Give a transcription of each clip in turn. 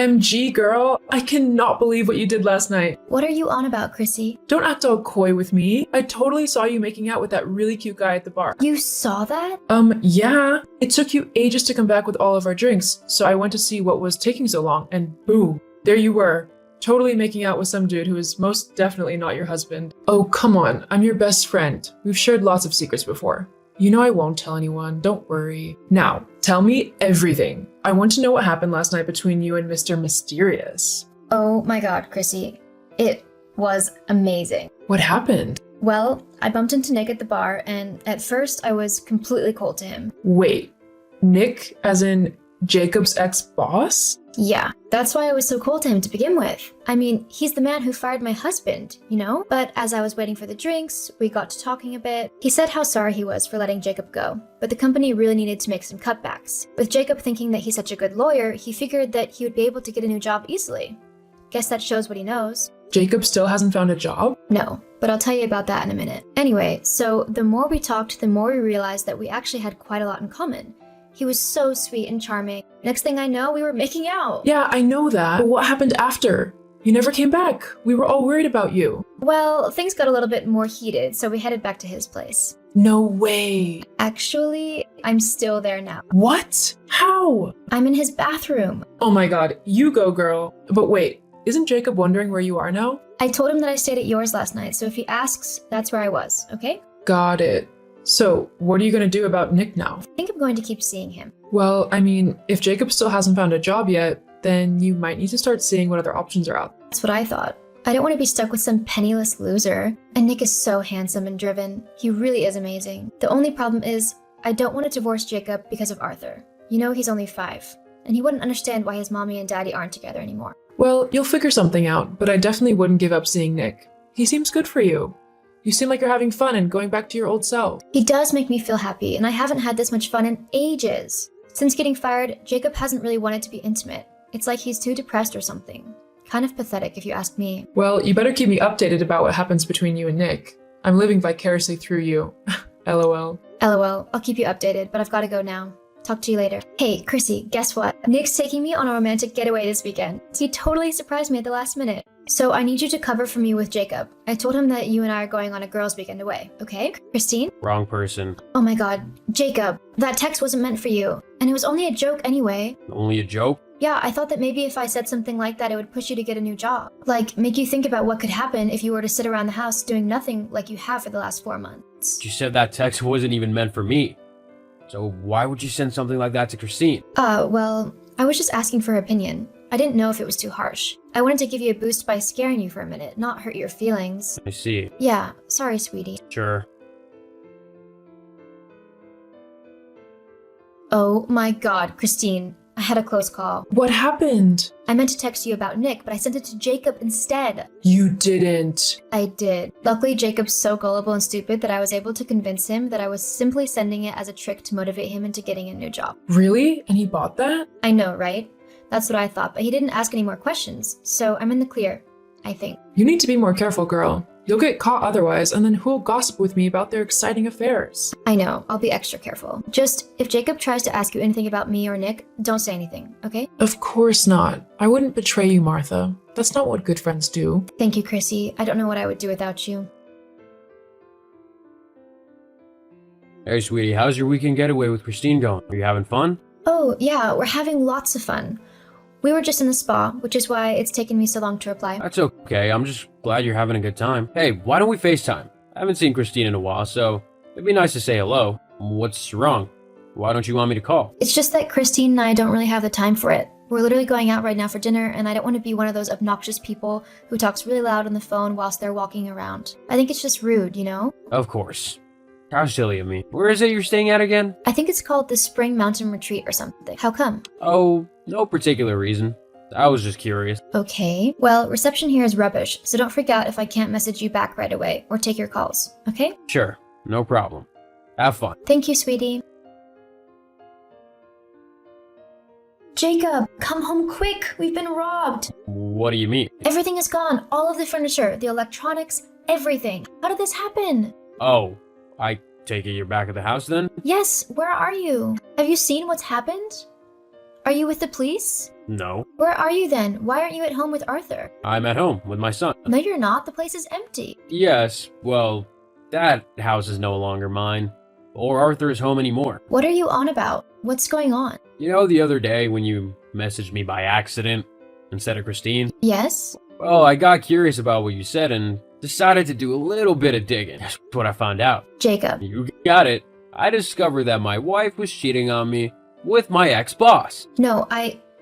OMG, girl. I cannot believe what you did last night. What are you on about, Chrissy? Don't act all coy with me. I totally saw you making out with that really cute guy at the bar. You saw that? Yeah. It took you ages to come back with all of our drinks, so I went to see what was taking so long, and boom, there you were. Totally making out with some dude who is most definitely not your husband. Oh, come on. I'm your best friend. We've shared lots of secrets before. You know I won't tell anyone, don't worry. Now, tell me everything. I want to know what happened last night between you and Mr. Mysterious. Oh my god, Chrissy. It was amazing. What happened? Well, I bumped into Nick at the bar, and at first I was completely cold to him. Wait, Nick as in Jacob's ex-boss? Yeah, that's why I was so cold to him to begin with. I mean, he's the man who fired my husband, you know? But as I was waiting for the drinks, we got to talking a bit. He said how sorry he was for letting Jacob go, but the company really needed to make some cutbacks. With Jacob thinking that he's such a good lawyer, he figured that he would be able to get a new job easily. Guess that shows what he knows. Jacob still hasn't found a job? No, but I'll tell you about that in a minute. Anyway, so the more we talked, the more we realized that we actually had quite a lot in common. He was so sweet and charming. Next thing I know, we were making out. Yeah, I know that. But what happened after? You never came back. We were all worried about you. Well, things got a little bit more heated, so we headed back to his place. No way. Actually, I'm still there now. What? How? I'm in his bathroom. Oh my god, you go, girl. But wait, isn't Jacob wondering where you are now? I told him that I stayed at yours last night, so if he asks, that's where I was, okay? Got it. So, what are you gonna do about Nick now? I think I'm going to keep seeing him. Well, I mean, if Jacob still hasn't found a job yet, then you might need to start seeing what other options are out. That's what I thought. I don't want to be stuck with some penniless loser. And Nick is so handsome and driven. He really is amazing. The only problem is, I don't want to divorce Jacob because of Arthur. You know, he's only 5, and he wouldn't understand why his mommy and daddy aren't together anymore. Well, you'll figure something out, but I definitely wouldn't give up seeing Nick. He seems good for you. You seem like you're having fun and going back to your old self. He does make me feel happy, and I haven't had this much fun in ages. Since getting fired, Jacob hasn't really wanted to be intimate. It's like he's too depressed or something. Kind of pathetic if you ask me. Well, you better keep me updated about what happens between you and Nick. I'm living vicariously through you. LOL. LOL, I'll keep you updated, but I've got to go now. Talk to you later. Hey, Chrissy, guess what? Nick's taking me on a romantic getaway this weekend. He totally surprised me at the last minute. So I need you to cover for me with Jacob. I told him that you and I are going on a girls' weekend away, okay? Christine? Wrong person. Oh my god, Jacob, that text wasn't meant for you. And it was only a joke anyway. Only a joke? Yeah, I thought that maybe if I said something like that, it would push you to get a new job. Like, make you think about what could happen if you were to sit around the house doing nothing like you have for the last 4 months. You said that text wasn't even meant for me. So why would you send something like that to Christine? Well, I was just asking for her opinion. I didn't know if it was too harsh. I wanted to give you a boost by scaring you for a minute, not hurt your feelings. I see. Yeah, sorry, sweetie. Sure. Oh my god, Christine. I had a close call. What happened? I meant to text you about Nick, but I sent it to Jacob instead. You didn't. I did. Luckily, Jacob's so gullible and stupid that I was able to convince him that I was simply sending it as a trick to motivate him into getting a new job. Really? And he bought that? I know, right? That's what I thought, but he didn't ask any more questions, so I'm in the clear, I think. You need to be more careful, girl. You'll get caught otherwise, and then who'll gossip with me about their exciting affairs? I know, I'll be extra careful. Just, if Jacob tries to ask you anything about me or Nick, don't say anything, okay? Of course not. I wouldn't betray you, Martha. That's not what good friends do. Thank you, Chrissy. I don't know what I would do without you. Hey, sweetie, how's your weekend getaway with Christine going? Are you having fun? Oh, yeah, we're having lots of fun. We were just in the spa, which is why it's taken me so long to reply. That's okay. I'm just glad you're having a good time. Hey, why don't we FaceTime? I haven't seen Christine in a while, so it'd be nice to say hello. What's wrong? Why don't you want me to call? It's just that Christine and I don't really have the time for it. We're literally going out right now for dinner, and I don't want to be one of those obnoxious people who talks really loud on the phone whilst they're walking around. I think it's just rude, you know? Of course. How silly of me. Where is it you're staying at again? I think it's called the Spring Mountain Retreat or something. How come? Oh, no particular reason. I was just curious. Okay. Well, reception here is rubbish, so don't freak out if I can't message you back right away or take your calls, okay? Sure, no problem. Have fun. Thank you, sweetie. Jacob, come home quick! We've been robbed! What do you mean? Everything is gone. All of the furniture, the electronics, everything. How did this happen? Oh, I take it you're back at the house then? Yes, where are you? Have you seen what's happened? Are you with the police? No. Where are you then? Why aren't you at home with Arthur? I'm at home with my son. No, you're not. The place is empty. Yes, well, that house is no longer mine. Or Arthur's home anymore. What are you on about? What's going on? You know the other day when you messaged me by accident instead of Christine? Yes? Well, I got curious about what you said and decided to do a little bit of digging. That's what I found out. Jacob. You got it. I discovered that my wife was cheating on me with my ex-boss. No,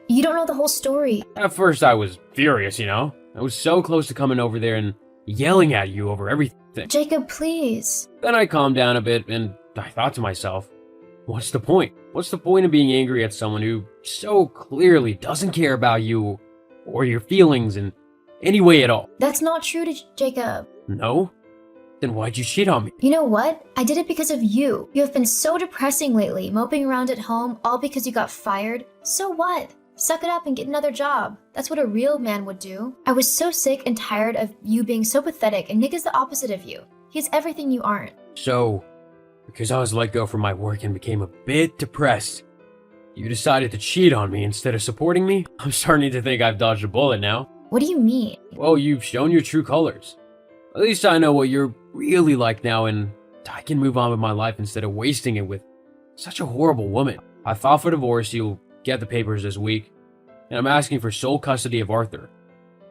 you don't know the whole story. At first I was furious, you know? I was so close to coming over there and yelling at you over everything. Jacob, please. Then I calmed down a bit and I thought to myself, what's the point? What's the point of being angry at someone who so clearly doesn't care about you or your feelings in any way at all? That's not true to Jacob. No? Then why'd you cheat on me? You know what? I did it because of you. You have been so depressing lately, moping around at home, all because you got fired. So what? Suck it up and get another job. That's what a real man would do. I was so sick and tired of you being so pathetic, and Nick is the opposite of you. He's everything you aren't. So, because I was let go from my work and became a bit depressed, you decided to cheat on me instead of supporting me? I'm starting to think I've dodged a bullet now. What do you mean? Well, you've shown your true colors. At least I know what you're really like now, and I can move on with my life instead of wasting it with such a horrible woman. I filed for divorce. You'll get the papers this week, and I'm asking for sole custody of Arthur.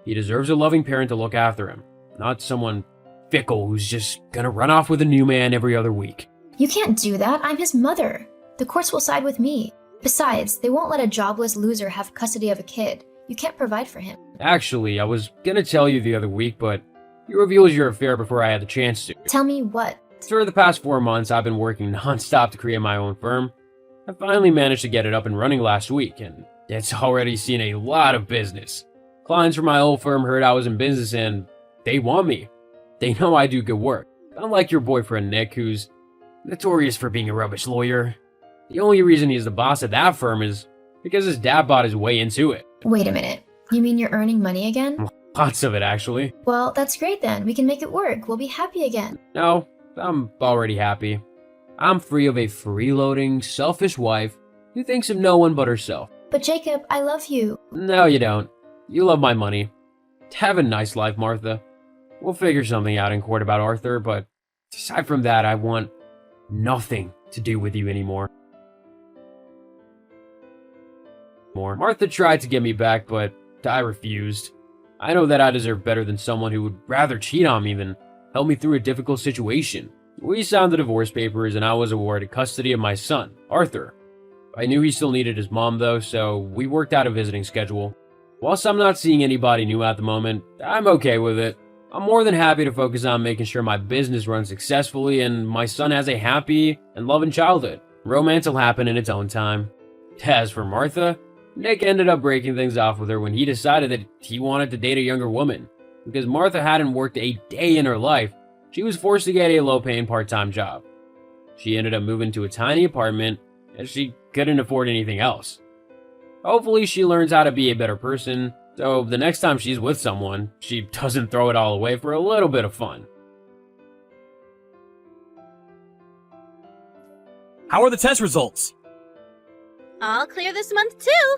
He deserves a loving parent to look after him, not someone fickle who's just gonna run off with a new man every other week. You can't do that. I'm his mother. The courts will side with me. Besides, they won't let a jobless loser have custody of a kid. You can't provide for him. Actually, I was gonna tell you the other week, but you revealed your affair before I had the chance to. Tell me what? For the past 4 months, I've been working non-stop to create my own firm. I finally managed to get it up and running last week, and it's already seen a lot of business. Clients from my old firm heard I was in business and they want me. They know I do good work. Unlike your boyfriend Nick, who's notorious for being a rubbish lawyer. The only reason he's the boss at that firm is because his dad bought his way into it. Wait a minute. You mean you're earning money again? Lots of it, actually. Well, that's great then. We can make it work. We'll be happy again. No, I'm already happy. I'm free of a freeloading, selfish wife who thinks of no one but herself. But Jacob, I love you. No, you don't. You love my money. Have a nice life, Martha. We'll figure something out in court about Arthur, but aside from that, I want nothing to do with you anymore. Martha tried to get me back, but I refused. I know that I deserve better than someone who would rather cheat on me than help me through a difficult situation. We signed the divorce papers and I was awarded custody of my son, Arthur. I knew he still needed his mom though, so we worked out a visiting schedule. Whilst I'm not seeing anybody new at the moment, I'm okay with it. I'm more than happy to focus on making sure my business runs successfully and my son has a happy and loving childhood. Romance will happen in its own time. As for Martha, Nick ended up breaking things off with her when he decided that he wanted to date a younger woman. Because Martha hadn't worked a day in her life, she was forced to get a low-paying part-time job. She ended up moving to a tiny apartment as she couldn't afford anything else. Hopefully she learns how to be a better person, so the next time she's with someone, she doesn't throw it all away for a little bit of fun. How are the test results? All clear this month, too.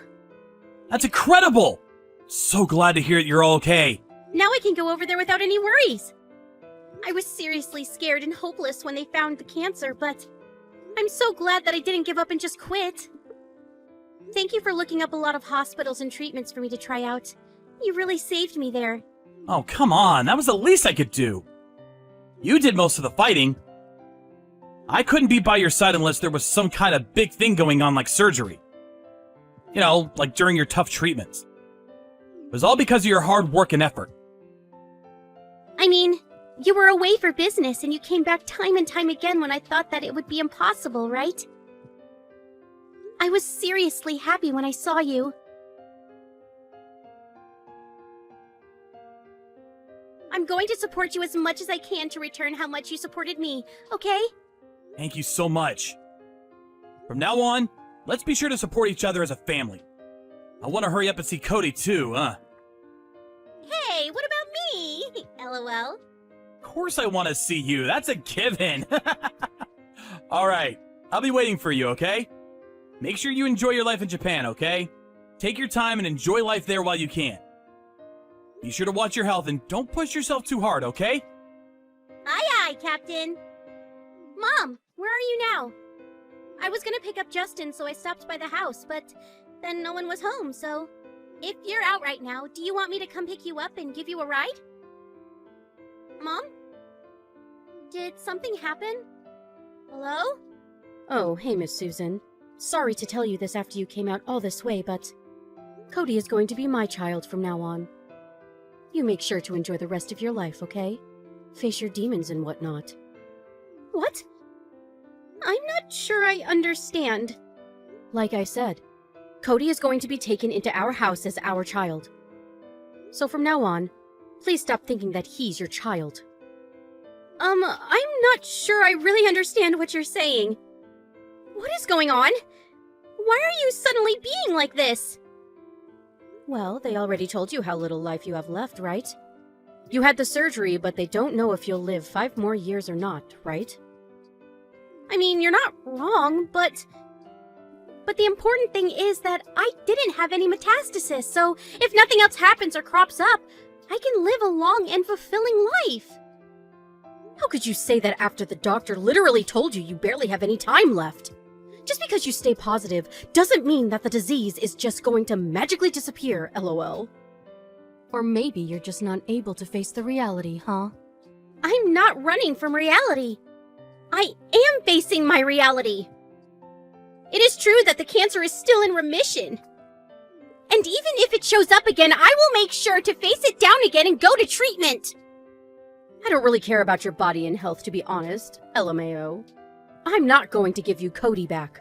That's incredible! So glad to hear that you're all okay. Now I can go over there without any worries. I was seriously scared and hopeless when they found the cancer, but I'm so glad that I didn't give up and just quit. Thank you for looking up a lot of hospitals and treatments for me to try out. You really saved me there. Oh, come on, that was the least I could do. You did most of the fighting. I couldn't be by your side unless there was some kind of big thing going on like surgery. You know, like during your tough treatments. It was all because of your hard work and effort. I mean, you were away for business and you came back time and time again when I thought that it would be impossible, right? I was seriously happy when I saw you. I'm going to support you as much as I can to return how much you supported me, okay? Thank you so much. From now on, let's be sure to support each other as a family. I want to hurry up and see Cody too, Hey, what about me? LOL. Of course I want to see you, that's a given. Alright, I'll be waiting for you, okay? Make sure you enjoy your life in Japan, okay? Take your time and enjoy life there while you can. Be sure to watch your health and don't push yourself too hard, okay? Aye, aye, Captain. Mom, where are you now? I was gonna pick up Justin, so I stopped by the house, but then no one was home, so... If you're out right now, do you want me to come pick you up and give you a ride? Mom? Did something happen? Hello? Oh, hey, Miss Susan. Sorry to tell you this after you came out all this way, but Cody is going to be my child from now on. You make sure to enjoy the rest of your life, okay? Face your demons and whatnot. What? I'm not sure I understand. Like I said, Cody is going to be taken into our house as our child. So from now on, please stop thinking that he's your child. I'm not sure I really understand what you're saying. What is going on? Why are you suddenly being like this? Well, they already told you how little life you have left, right? You had the surgery, but they don't know if you'll live 5 more years or not, right? I mean, you're not wrong, but the important thing is that I didn't have any metastasis, so if nothing else happens or crops up, I can live a long and fulfilling life. How could you say that after the doctor literally told you you barely have any time left? Just because you stay positive doesn't mean that the disease is just going to magically disappear, lol. Or maybe you're just not able to face the reality, huh? I'm not running from reality. I am facing my reality. It is true that the cancer is still in remission. And even if it shows up again, I will make sure to face it down again and go to treatment. I don't really care about your body and health, to be honest, LMAO. I'm not going to give you Cody back.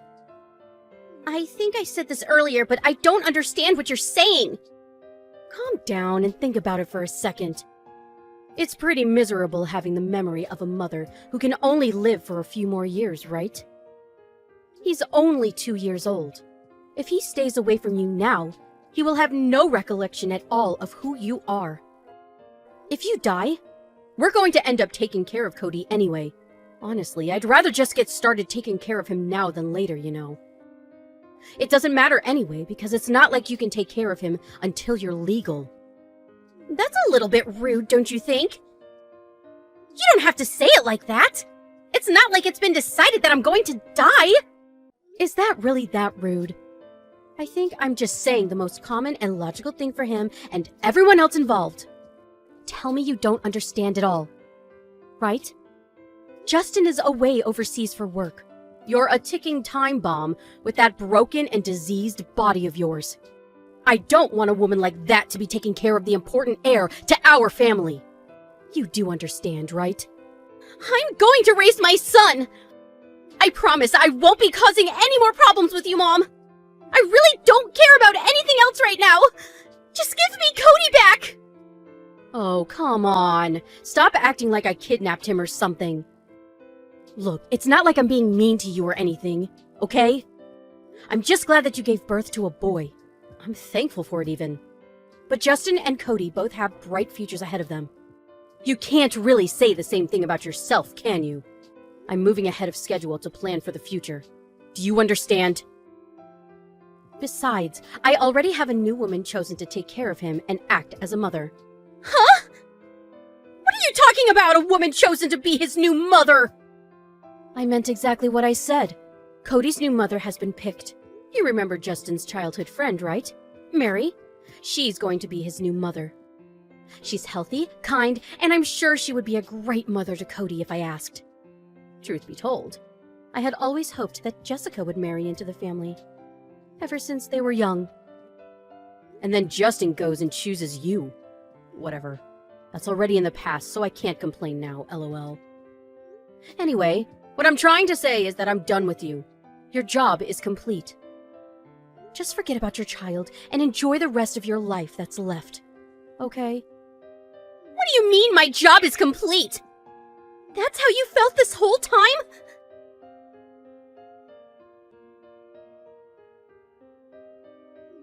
I think I said this earlier, but I don't understand what you're saying. Calm down and think about it for a second. It's pretty miserable having the memory of a mother who can only live for a few more years, right? He's only 2 years old. If he stays away from you now, he will have no recollection at all of who you are. If you die, we're going to end up taking care of Cody anyway. Honestly, I'd rather just get started taking care of him now than later, you know. It doesn't matter anyway, because it's not like you can take care of him until you're legal. That's a little bit rude, don't you think? You don't have to say it like that. It's not like it's been decided that I'm going to die. Is that really that rude? I think I'm just saying the most common and logical thing for him and everyone else involved. Tell me you don't understand it all. Right? Justin is away overseas for work. You're a ticking time bomb with that broken and diseased body of yours. I don't want a woman like that to be taking care of the important heir to our family. You do understand, right? I'm going to raise my son. I promise I won't be causing any more problems with you, Mom. I really don't care about anything else right now. Just give me Cody back. Oh, come on. Stop acting like I kidnapped him or something. Look, it's not like I'm being mean to you or anything, okay? I'm just glad that you gave birth to a boy. I'm thankful for it even. But Justin and Cody both have bright futures ahead of them. You can't really say the same thing about yourself, can you? I'm moving ahead of schedule to plan for the future. Do you understand? Besides, I already have a new woman chosen to take care of him and act as a mother. Huh? What are you talking about, a woman chosen to be his new mother? I meant exactly what I said. Cody's new mother has been picked. You remember Justin's childhood friend, right? Mary? She's going to be his new mother. She's healthy, kind, and I'm sure she would be a great mother to Cody if I asked. Truth be told, I had always hoped that Jessica would marry into the family, ever since they were young. And then Justin goes and chooses you. Whatever. That's already in the past, so I can't complain now, lol. Anyway, what I'm trying to say is that I'm done with you. Your job is complete. Just forget about your child and enjoy the rest of your life that's left. Okay? What do you mean my job is complete? That's how you felt this whole time?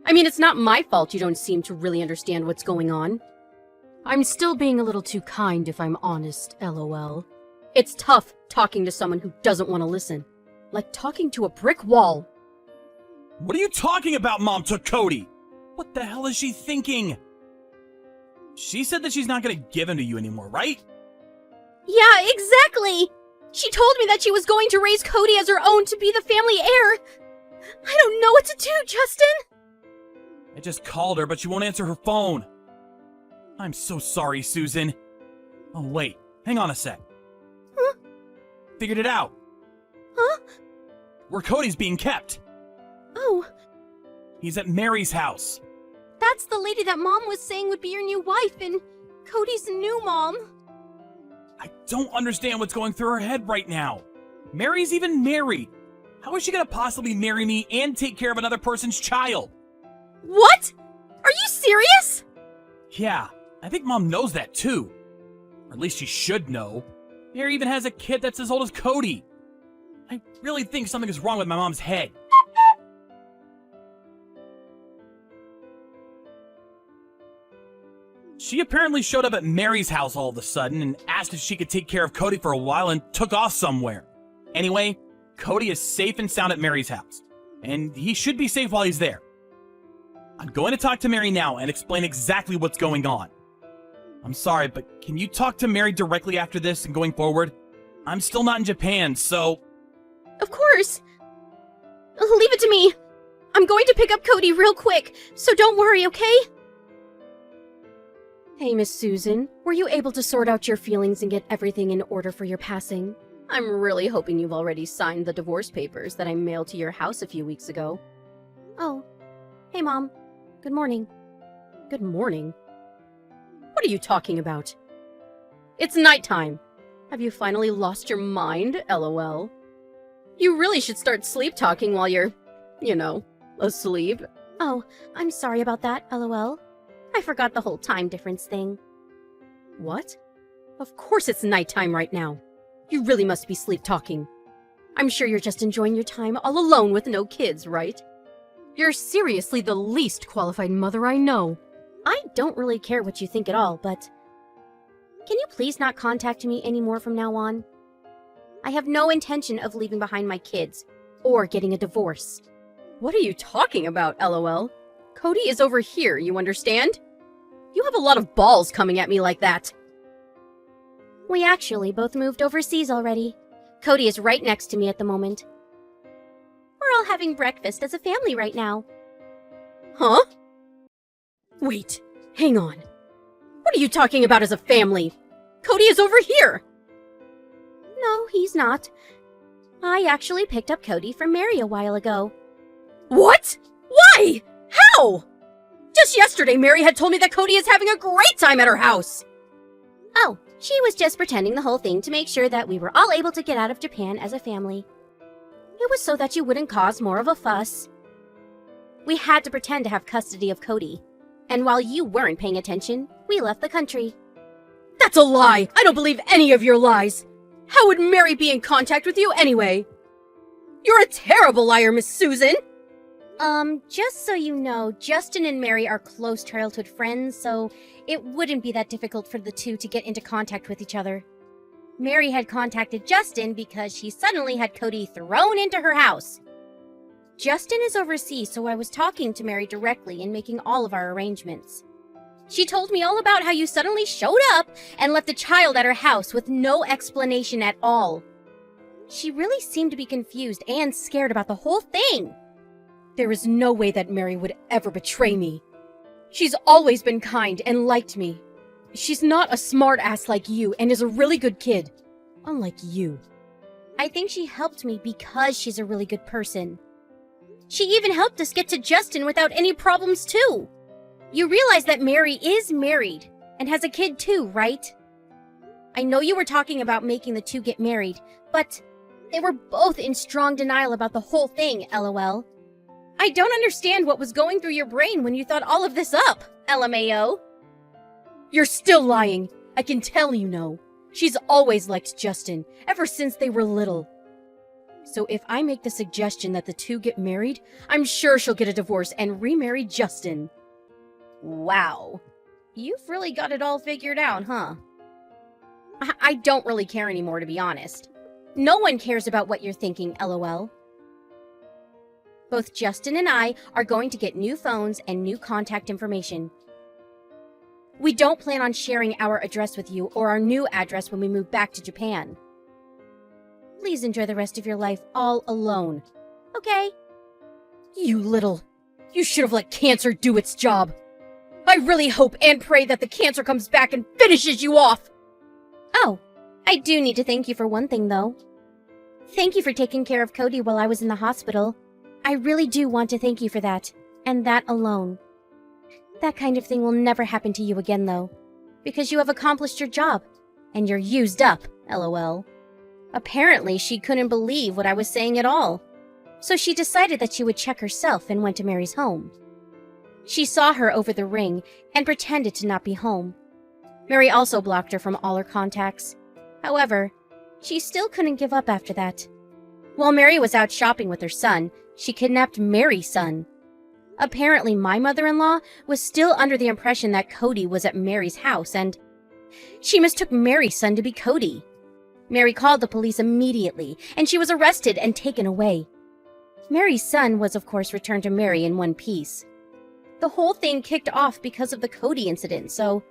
I mean, it's not my fault you don't seem to really understand what's going on. I'm still being a little too kind if I'm honest, lol. It's tough talking to someone who doesn't want to listen. Like talking to a brick wall. What are you talking about, Mom took Cody? What the hell is she thinking? She said that she's not gonna give him to you anymore, right? Yeah, exactly! She told me that she was going to raise Cody as her own to be the family heir. I don't know what to do, Justin! I just called her, but she won't answer her phone. I'm so sorry, Susan. Oh, wait. Hang on a sec. Huh? Figured it out. Huh? Where Cody's being kept. Oh, He's at Mary's house. that's the lady that Mom was saying would be your new wife and Cody's new mom. I don't understand what's going through her head right now. Mary's even married. How is she gonna possibly marry me and take care of another person's child? What? Are you serious? Yeah, I think Mom knows that too. Or at least she should know. Mary even has a kid that's as old as Cody. I really think something is wrong with my mom's head. She apparently showed up at Mary's house all of a sudden and asked if she could take care of Cody for a while and took off somewhere. Anyway, Cody is safe and sound at Mary's house, and he should be safe while he's there. I'm going to talk to Mary now and explain exactly what's going on. I'm sorry, but can you talk to Mary directly after this and going forward? I'm still not in Japan, so... Of course. Leave it to me. I'm going to pick up Cody real quick, so don't worry, okay? Hey, Miss Susan, were you able to sort out your feelings and get everything in order for your passing? I'm really hoping you've already signed the divorce papers that I mailed to your house a few weeks ago. Oh. Hey, Mom. Good morning. Good morning. What are you talking about? It's nighttime. Have you finally lost your mind, LOL? You really should start sleep talking while you're, asleep. Oh, I'm sorry about that, LOL. I forgot the whole time difference thing. What? Of course it's nighttime right now. You really must be sleep talking. I'm sure you're just enjoying your time all alone with no kids, right? You're seriously the least qualified mother I know. I don't really care what you think at all, but... Can you please not contact me anymore from now on? I have no intention of leaving behind my kids, or getting a divorce. What are you talking about, LOL? Cody is over here, you understand? You have a lot of balls coming at me like that. We actually both moved overseas already. Cody is right next to me at the moment. We're all having breakfast as a family right now. Huh? Wait, hang on. What are you talking about as a family? Cody is over here! No, he's not. I actually picked up Cody from Mary a while ago. What? Why? How? Just yesterday, Mary had told me that Cody is having a great time at her house. Oh, she was just pretending the whole thing to make sure that we were all able to get out of Japan as a family. It was so that you wouldn't cause more of a fuss. We had to pretend to have custody of Cody. And while you weren't paying attention, we left the country. That's a lie! I don't believe any of your lies! How would Mary be in contact with you anyway? You're a terrible liar, Miss Susan! Just so you know, Justin and Mary are close childhood friends, so it wouldn't be that difficult for the two to get into contact with each other. Mary had contacted Justin because she suddenly had Cody thrown into her house. Justin is overseas, so I was talking to Mary directly and making all of our arrangements. She told me all about how you suddenly showed up and left a child at her house with no explanation at all. She really seemed to be confused and scared about the whole thing. There is no way that Mary would ever betray me. She's always been kind and liked me. She's not a smart ass like you and is a really good kid. Unlike you. I think she helped me because she's a really good person. She even helped us get to Justin without any problems too. You realize that Mary is married and has a kid too, right? I know you were talking about making the two get married, but they were both in strong denial about the whole thing, LOL. I don't understand what was going through your brain when you thought all of this up, LMAO. You're still lying. I can tell you know. She's always liked Justin, ever since they were little. So if I make the suggestion that the two get married, I'm sure she'll get a divorce and remarry Justin. Wow. You've really got it all figured out, huh? I don't really care anymore, to be honest. No one cares about what you're thinking, LOL. Both Justin and I are going to get new phones and new contact information. We don't plan on sharing our address with you or our new address when we move back to Japan. Please enjoy the rest of your life all alone. Okay? You should have let cancer do its job. I really hope and pray that the cancer comes back and finishes you off. Oh, I do need to thank you for one thing, though. Thank you for taking care of Cody while I was in the hospital. I really do want to thank you for that, and that alone. That kind of thing will never happen to you again, though, because you have accomplished your job, and you're used up, lol. Apparently, she couldn't believe what I was saying at all, so she decided that she would check herself and went to Mary's home. She saw her over the ring and pretended to not be home. Mary also blocked her from all her contacts. However, she still couldn't give up after that. While Mary was out shopping with her son, she kidnapped Mary's son. Apparently, my mother-in-law was still under the impression that Cody was at Mary's house, and she mistook Mary's son to be Cody. Mary called the police immediately, and she was arrested and taken away. Mary's son was, of course, returned to Mary in one piece. The whole thing kicked off because of the Cody incident, so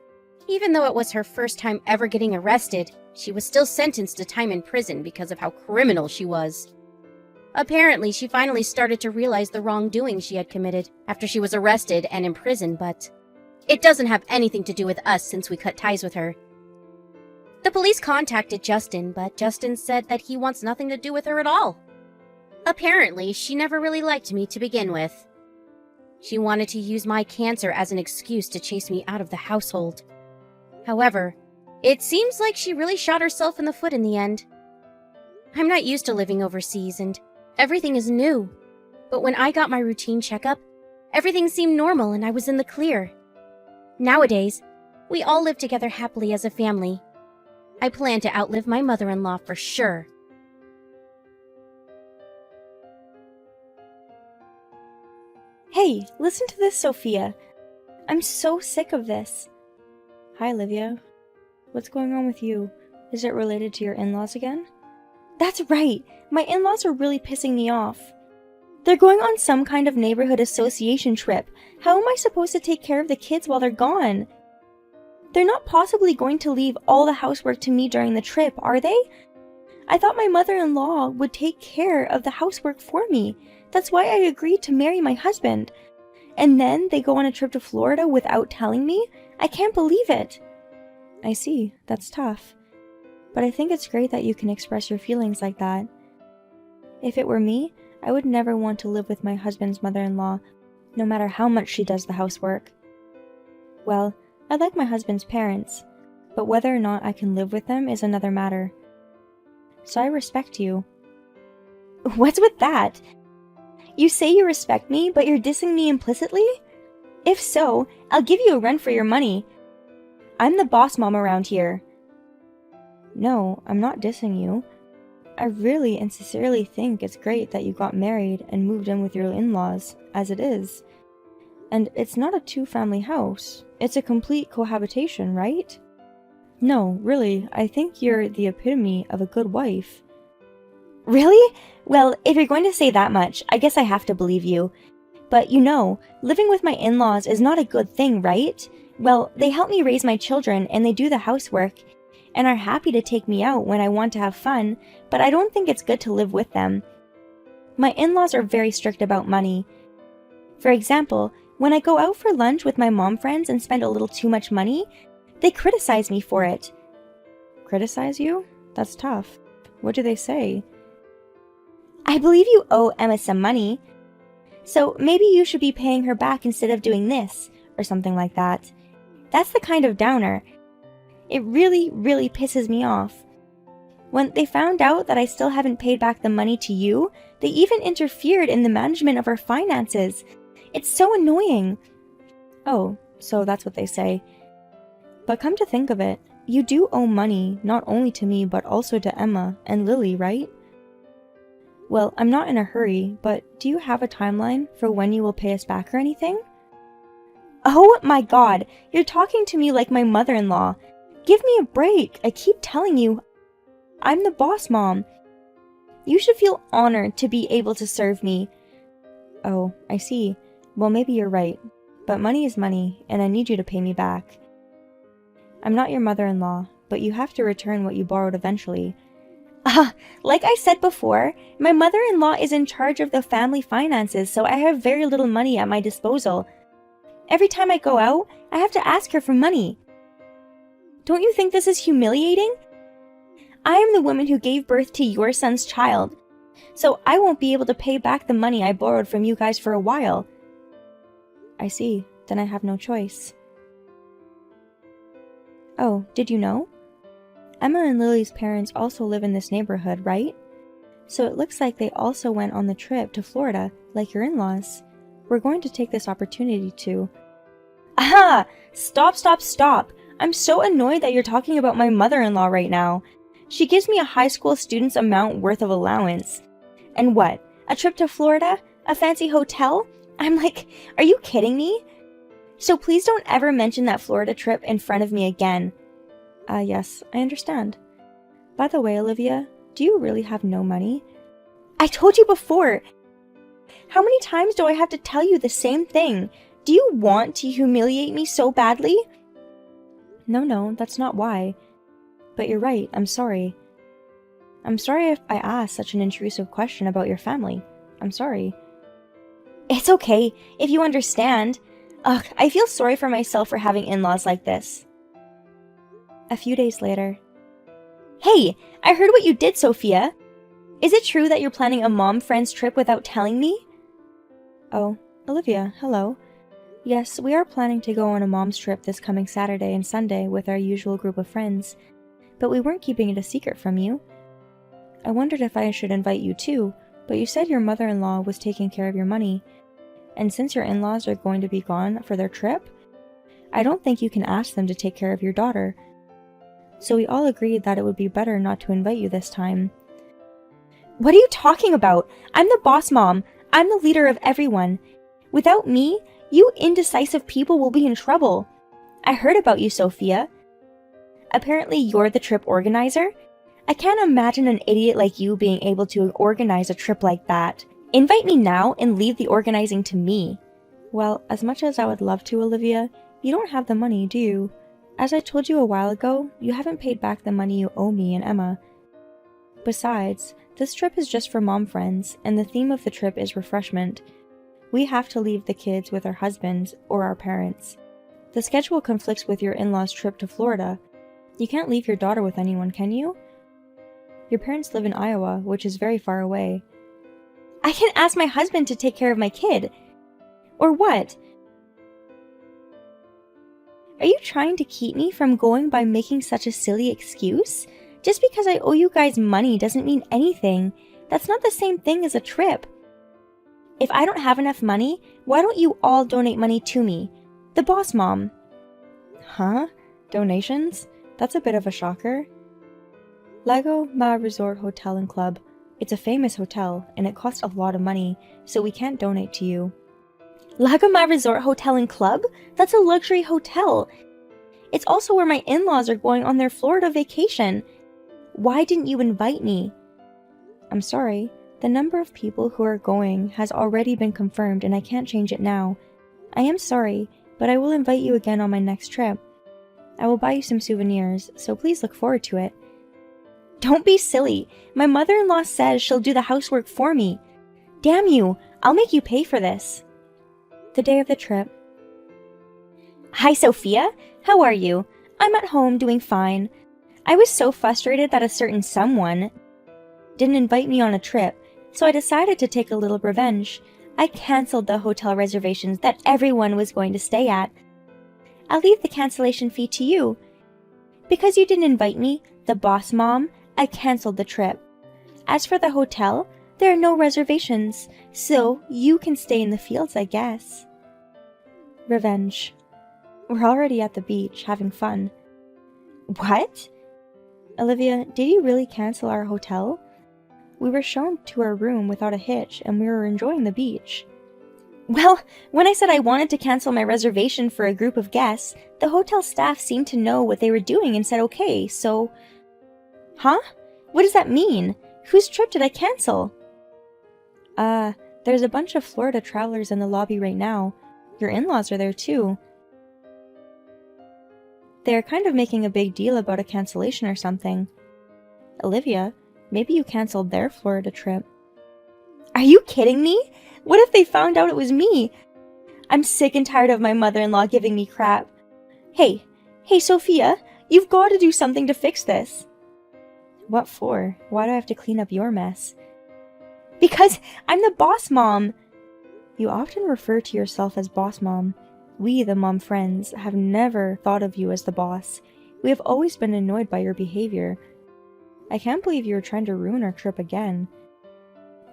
even though it was her first time ever getting arrested, she was still sentenced to time in prison because of how criminal she was. Apparently, she finally started to realize the wrongdoing she had committed after she was arrested and imprisoned, but it doesn't have anything to do with us since we cut ties with her. The police contacted Justin, but Justin said that he wants nothing to do with her at all. Apparently, she never really liked me to begin with. She wanted to use my cancer as an excuse to chase me out of the household. However, it seems like she really shot herself in the foot in the end. I'm not used to living overseas, and everything is new. But when I got my routine checkup, everything seemed normal and I was in the clear. Nowadays, we all live together happily as a family. I plan to outlive my mother-in-law for sure. Hey, listen to this, Sophia. I'm so sick of this. Hi, Olivia. What's going on with you? Is it related to your in-laws again? That's right. My in-laws are really pissing me off. They're going on some kind of neighborhood association trip. How am I supposed to take care of the kids while they're gone? They're not possibly going to leave all the housework to me during the trip, are they? I thought my mother-in-law would take care of the housework for me. That's why I agreed to marry my husband. And then they go on a trip to Florida without telling me? I can't believe it. I see. That's tough. But I think it's great that you can express your feelings like that. If it were me, I would never want to live with my husband's mother-in-law, no matter how much she does the housework. Well, I like my husband's parents, but whether or not I can live with them is another matter. So I respect you. What's with that? You say you respect me, but you're dissing me implicitly? If so, I'll give you a run for your money. I'm the boss mom around here. No, I'm not dissing you. I really and sincerely think it's great that you got married and moved in with your in-laws, as it is. And it's not a two-family house. It's a complete cohabitation, right? No, really, I think you're the epitome of a good wife. Really? Well, if you're going to say that much, I guess I have to believe you. But you know, living with my in-laws is not a good thing, right? Well, they help me raise my children and they do the housework, and are happy to take me out when I want to have fun, but I don't think it's good to live with them. My in-laws are very strict about money. For example, when I go out for lunch with my mom friends and spend a little too much money, they criticize me for it. Criticize you? That's tough. What do they say? I believe you owe Emma some money, so maybe you should be paying her back instead of doing this, or something like that. That's the kind of downer. It really, really pisses me off. When they found out that I still haven't paid back the money to you, they even interfered in the management of our finances. It's so annoying. Oh, so that's what they say. But come to think of it, you do owe money not only to me but also to Emma and Lily, right? Well, I'm not in a hurry, but do you have a timeline for when you will pay us back or anything? Oh my god, you're talking to me like my mother-in-law. Give me a break. I keep telling you, I'm the boss mom. You should feel honored to be able to serve me. Oh, I see. Well, maybe you're right. But money is money, and I need you to pay me back. I'm not your mother-in-law, but you have to return what you borrowed eventually. Like I said before, my mother-in-law is in charge of the family finances, so I have very little money at my disposal. Every time I go out, I have to ask her for money. Don't you think this is humiliating? I am the woman who gave birth to your son's child, so I won't be able to pay back the money I borrowed from you guys for a while. I see. Then I have no choice. Oh, did you know? Emma and Lily's parents also live in this neighborhood, right? So it looks like they also went on the trip to Florida, like your in-laws. We're going to take this opportunity to... Aha! Stop! I'm so annoyed that you're talking about my mother-in-law right now. She gives me a high school student's amount worth of allowance. And what? A trip to Florida? A fancy hotel? I'm like, are you kidding me? So please don't ever mention that Florida trip in front of me again. Yes, I understand. By the way, Olivia, do you really have no money? I told you before. How many times do I have to tell you the same thing? Do you want to humiliate me so badly? No, that's not why. But you're right, I'm sorry. I'm sorry if I asked such an intrusive question about your family. I'm sorry. It's okay, if you understand. Ugh, I feel sorry for myself for having in-laws like this. A few days later. Hey, I heard what you did, Sophia. Is it true that you're planning a mom-friends trip without telling me? Oh, Olivia, hello. Yes, we are planning to go on a mom's trip this coming Saturday and Sunday with our usual group of friends, but we weren't keeping it a secret from you. I wondered if I should invite you too, but you said your mother-in-law was taking care of your money, and since your in-laws are going to be gone for their trip, I don't think you can ask them to take care of your daughter. So we all agreed that it would be better not to invite you this time. What are you talking about? I'm the boss mom. I'm the leader of everyone. Without me, you indecisive people will be in trouble. I heard about you, Sophia. Apparently you're the trip organizer? I can't imagine an idiot like you being able to organize a trip like that. Invite me now and leave the organizing to me. Well, as much as I would love to, Olivia, you don't have the money, do you? As I told you a while ago, you haven't paid back the money you owe me and Emma. Besides, this trip is just for mom friends, and the theme of the trip is refreshment. We have to leave the kids with our husbands or our parents. The schedule conflicts with your in-laws' trip to Florida. You can't leave your daughter with anyone, can you? Your parents live in Iowa, which is very far away. I can ask my husband to take care of my kid. Or what? Are you trying to keep me from going by making such a silly excuse? Just because I owe you guys money doesn't mean anything. That's not the same thing as a trip. If I don't have enough money, why don't you all donate money to me? The boss mom. Huh? Donations? That's a bit of a shocker. Lago Ma Resort Hotel and Club. It's a famous hotel, and it costs a lot of money, so we can't donate to you. Lago Ma Resort Hotel and Club? That's a luxury hotel. It's also where my in-laws are going on their Florida vacation. Why didn't you invite me? I'm sorry. The number of people who are going has already been confirmed and I can't change it now. I am sorry, but I will invite you again on my next trip. I will buy you some souvenirs, so please look forward to it. Don't be silly. My mother-in-law says she'll do the housework for me. Damn you, I'll make you pay for this. The day of the trip. Hi, Sophia. How are you? I'm at home doing fine. I was so frustrated that a certain someone didn't invite me on a trip, so I decided to take a little revenge. I cancelled the hotel reservations that everyone was going to stay at. I'll leave the cancellation fee to you. Because you didn't invite me, the boss mom, I cancelled the trip. As for the hotel, there are no reservations, so you can stay in the fields, I guess. Revenge. We're already at the beach, having fun. What? Olivia, did you really cancel our hotel? We were shown to our room without a hitch, and we were enjoying the beach. Well, when I said I wanted to cancel my reservation for a group of guests, the hotel staff seemed to know what they were doing and said okay, so... Huh? What does that mean? Whose trip did I cancel? The There's a bunch of Florida travelers in the lobby right now. Your in-laws are there too. They're kind of making a big deal about a cancellation or something. Olivia, maybe you canceled their Florida trip. Are you kidding me? What if they found out it was me? I'm sick and tired of my mother-in-law giving me crap. Hey, Sophia, you've got to do something to fix this. What for? Why do I have to clean up your mess? Because I'm the boss mom. You often refer to yourself as boss mom. We, the mom friends, have never thought of you as the boss. We have always been annoyed by your behavior. I can't believe you were trying to ruin our trip again.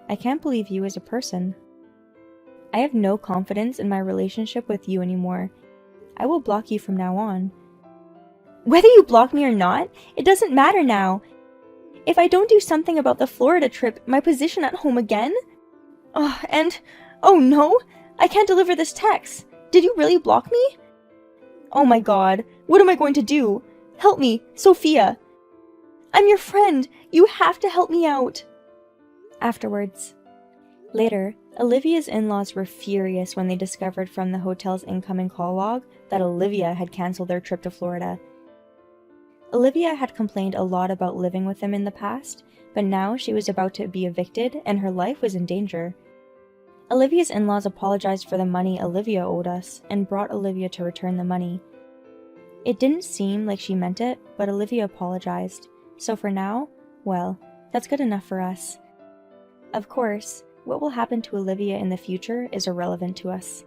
I can't believe you as a person. I have no confidence in my relationship with you anymore. I will block you from now on. Whether you block me or not, it doesn't matter now. If I don't do something about the Florida trip, my position at home again? Oh no, I can't deliver this text. Did you really block me? Oh my god, what am I going to do? Help me, Sophia. I'm your friend. You have to help me out. Afterwards. Later, Olivia's in-laws were furious when they discovered from the hotel's incoming call log that Olivia had canceled their trip to Florida. Olivia had complained a lot about living with them in the past, but now she was about to be evicted and her life was in danger. Olivia's in-laws apologized for the money Olivia owed us and brought Olivia to return the money. It didn't seem like she meant it, but Olivia apologized. So for now, well, that's good enough for us. Of course, what will happen to Olivia in the future is irrelevant to us.